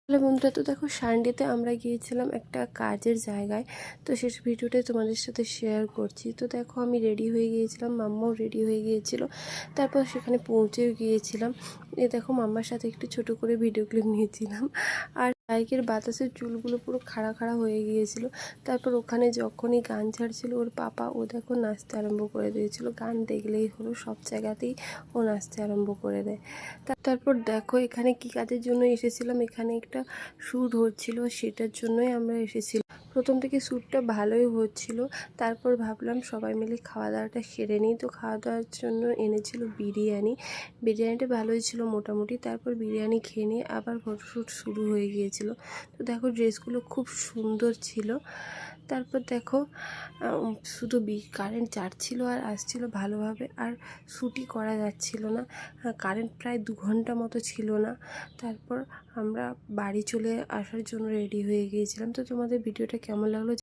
Hello বন্ধুরা, তো দেখো সানডেতে আমরা গিয়েছিলাম একটা কাজের জায়গায়। তো শেষ ভিডিওটাই তোমাদের সাথে শেয়ার করছি। তো দেখো আমি রেডি হয়ে গিয়েছিলাম, মাম্মাও রেডি হয়ে গিয়েছিল। তারপর সেখানে পৌঁছেও গিয়েছিলাম। দেখো মাম্মার সাথে একটু ছোট করে ভিডিও ক্লিপ নিয়েছিলাম। আর বাইকের বাতাসের চুলগুলো পুরো খাড়া খাড়া হয়ে গিয়েছিল। তারপর ওখানে যখনই গান ছাড়ছিল ওর পাপা, ও দেখো নাচতে আরম্ভ করে দিয়েছিল। গান দেখলেই হলো, সব জায়গাতেই ও নাচতে আরম্ভ করে দেয়। তারপর দেখো এখানে কি কাজের জন্য এসেছিলাম, এখানে একটা শ্যুট হচ্ছিল, সেটার জন্যই আমরা এসেছিলাম। প্রথম থেকে শ্যুটটা ভালোই হচ্ছিল, তারপর ভাবলাম সবাই মিলে খাওয়া দাওয়াটা সেরে নিই। তো খাওয়া দাওয়ার জন্য এনেছিল বিরিয়ানিটা ভালোই ছিল মোটামুটি। তারপর বিরিয়ানি খেয়ে নিয়ে আবার ফটোশ্যুট শুরু হয়ে গিয়েছিল। তো দেখো ড্রেসগুলো খুব সুন্দর ছিল। তারপর দেখো শুধু কারেন্ট যাচ্ছিল আর আসছিল ভালোভাবে, আর শ্যুটই করা যাচ্ছিল না। কারেন্ট প্রায় 2 ঘন্টা মতো ছিল না। তারপর আমরা বাড়ি চলে আসার জন্য রেডি হয়ে গিয়েছিলাম। তো তোমাদের ভিডিওটা কেমন লাগলো